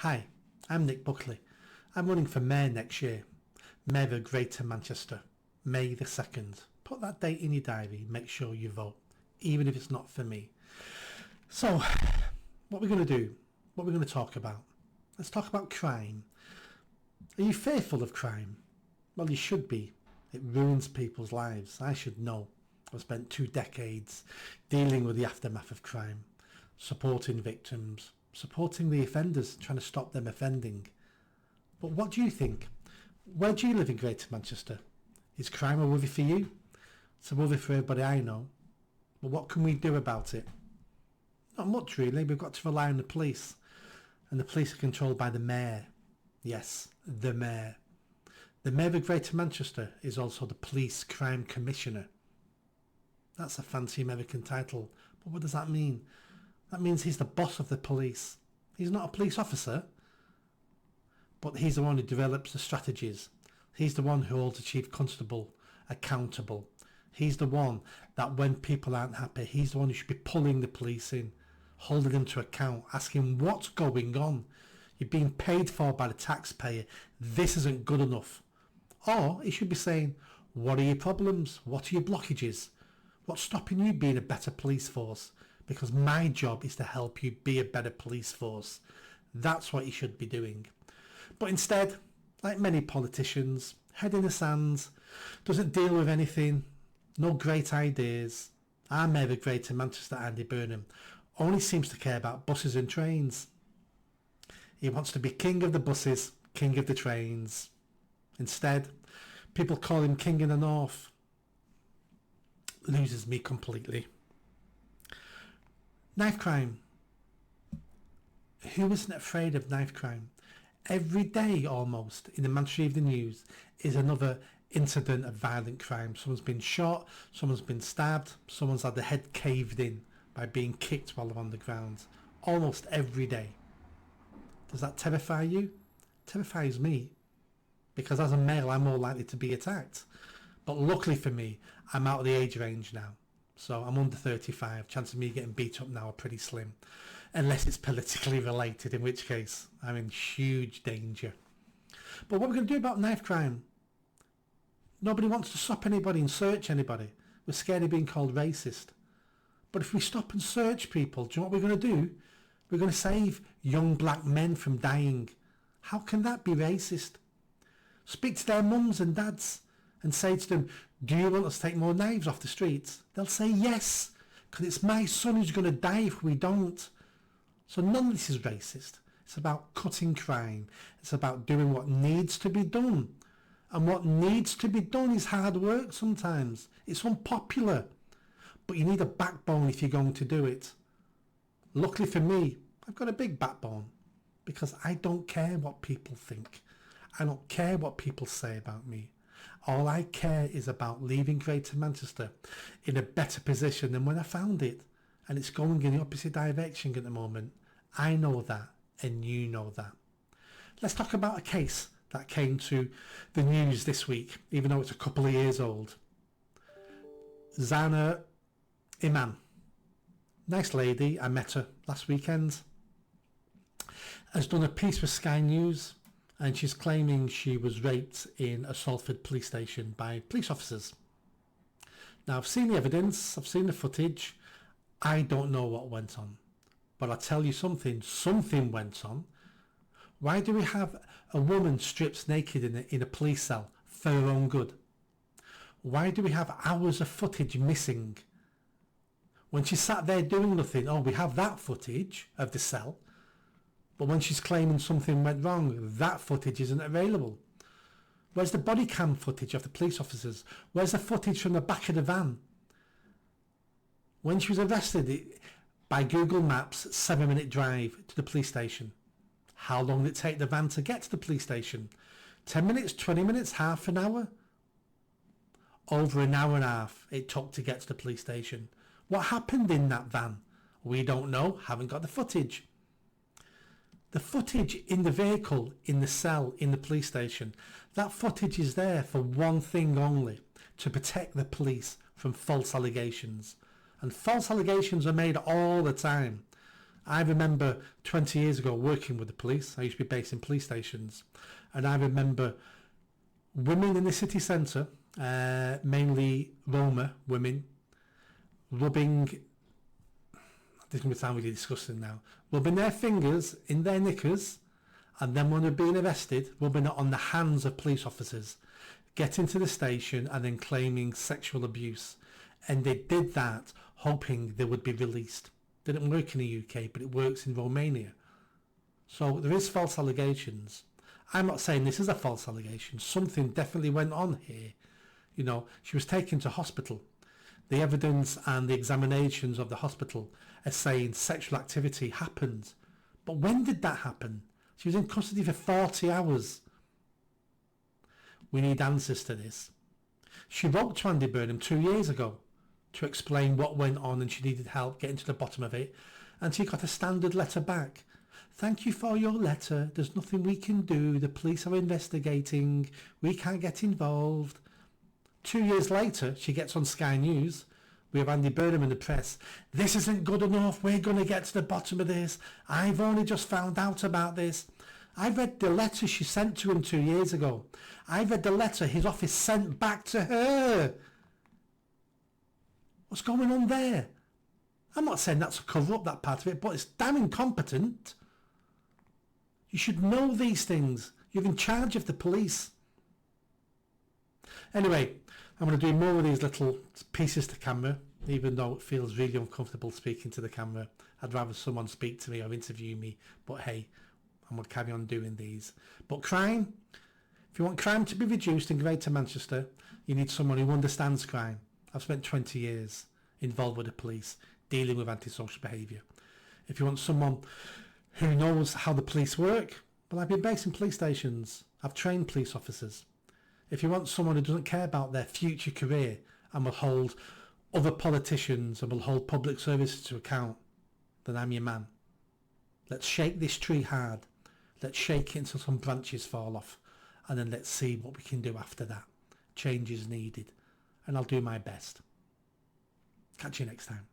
Hi, I'm Nick Buckley. I'm running for Mayor next year. Mayor of Greater Manchester, May the 2nd. Put that date in your diary, make sure you vote, even if it's not for me. So, what we're going to do, what we're going to talk about. Let's talk about crime. Are you fearful of crime? Well, you should be. It ruins people's lives. I should know. I've spent 2 decades dealing with the aftermath of crime, supporting victims, supporting the offenders, trying to stop them offending. But what do you think? Where do you live in Greater Manchester? Is crime a worry for you? It's a worry for everybody I know. But what can we do about it? Not much really. We've got to rely on the police. And the police are controlled by the mayor. Yes, the mayor. The mayor of Greater Manchester is also the police crime commissioner. That's a fancy American title. But what does that mean? That means he's the boss of the police. He's not a police officer. But he's the one who develops the strategies. He's the one who holds the chief constable accountable. He's the one that when people aren't happy, he's the one who should be pulling the police in, holding them to account, asking what's going on. You're being paid for by the taxpayer. This isn't good enough. Or he should be saying, what are your problems? What are your blockages? What's stopping you being a better police force? Because my job is to help you be a better police force. That's what you should be doing. But instead, like many politicians, head in the sands, doesn't deal with anything, no great ideas. Our Mayor of Greater Manchester, Andy Burnham, only seems to care about buses and trains. He wants to be king of the buses, king of the trains. Instead, people call him king in the north. Loses me completely. Knife crime. Who isn't afraid of knife crime? Every day almost in the Manchester Evening News is another incident of violent crime. Someone's been shot, someone's been stabbed, someone's had the head caved in by being kicked while they're on the ground. Almost every day. Does that terrify you? It terrifies me. Because as a male I'm more likely to be attacked. But luckily for me, I'm out of the age range now. So I'm under 35. Chances of me getting beat up now are pretty slim. Unless it's politically related, in which case I'm in huge danger. But what we're going to do about knife crime? Nobody wants to stop anybody and search anybody. We're scared of being called racist. But if we stop and search people, do you know what we're going to do? We're going to save young black men from dying. How can that be racist? Speak to their mums and dads and say to them, do you want us to take more knives off the streets? They'll say yes, because it's my son who's going to die if we don't. So none of this is racist. It's about cutting crime. It's about doing what needs to be done. And what needs to be done is hard work sometimes. It's unpopular. But you need a backbone if you're going to do it. Luckily for me, I've got a big backbone. Because I don't care what people think. I don't care what people say about me. All I care is about leaving Greater Manchester in a better position than when I found it. And it's going in the opposite direction at the moment. I know that, and you know that. Let's talk about a case that came to the news this week, even though it's a couple of years old. Zana Iman. Nice lady, I met her last weekend. Has done a piece for Sky News. And she's claiming she was raped in a Salford police station by police officers. Now, I've seen the evidence, I've seen the footage. I don't know what went on. But I'll tell you something went on. Why do we have a woman stripped naked in a police cell for her own good? Why do we have hours of footage missing? When she sat there doing nothing, we have that footage of the cell. But when she's claiming something went wrong, that footage isn't available. Where's the body cam footage of the police officers? Where's the footage from the back of the van? When she was arrested, by Google Maps, 7-minute drive to the police station. How long did it take the van to get to the police station? 10 minutes, 20 minutes, half an hour? Over an hour and a half it took to get to the police station. What happened in that van? We don't know, haven't got the footage. The footage in the vehicle, in the cell, in the police station, that footage is there for one thing only, to protect the police from false allegations. And false allegations are made all the time. I remember 20 years ago working with the police. I used to be based in police stations, and I remember women in the city centre, mainly Roma women, rubbing, this is going to sound really disgusting now, rubbing their fingers in their knickers, and then when they're being arrested, rubbing it on the hands of police officers, getting to the station and then claiming sexual abuse. And they did that hoping they would be released. Didn't work in the UK, but it works in Romania. So there is false allegations. I'm not saying this is a false allegation. Something definitely went on here. You know, she was taken to hospital. The evidence and the examinations of the hospital are saying sexual activity happened. But when did that happen? She was in custody for 40 hours. We need answers to this. She wrote to Andy Burnham 2 years ago to explain what went on, and she needed help getting to the bottom of it. And she got a standard letter back. Thank you for your letter. There's nothing we can do. The police are investigating. We can't get involved. 2 years later, she gets on Sky News. We have Andy Burnham in the press. This isn't good enough. We're going to get to the bottom of this. I've only just found out about this. I read the letter she sent to him 2 years ago. I read the letter his office sent back to her. What's going on there? I'm not saying that's a cover up, that part of it, but it's damn incompetent. You should know these things. You're in charge of the police. Anyway, I'm going to do more of these little pieces to camera, even though it feels really uncomfortable speaking to the camera. I'd rather someone speak to me or interview me, but hey, I'm going to carry on doing these. But crime, if you want crime to be reduced in Greater Manchester, you need someone who understands crime. I've spent 20 years involved with the police, dealing with antisocial behaviour. If you want someone who knows how the police work, well, I've been based in police stations. I've trained police officers. If you want someone who doesn't care about their future career and will hold other politicians and will hold public services to account, then I'm your man. Let's shake this tree hard. Let's shake it until some branches fall off, and then let's see what we can do after that. Change is needed, and I'll do my best. Catch you next time.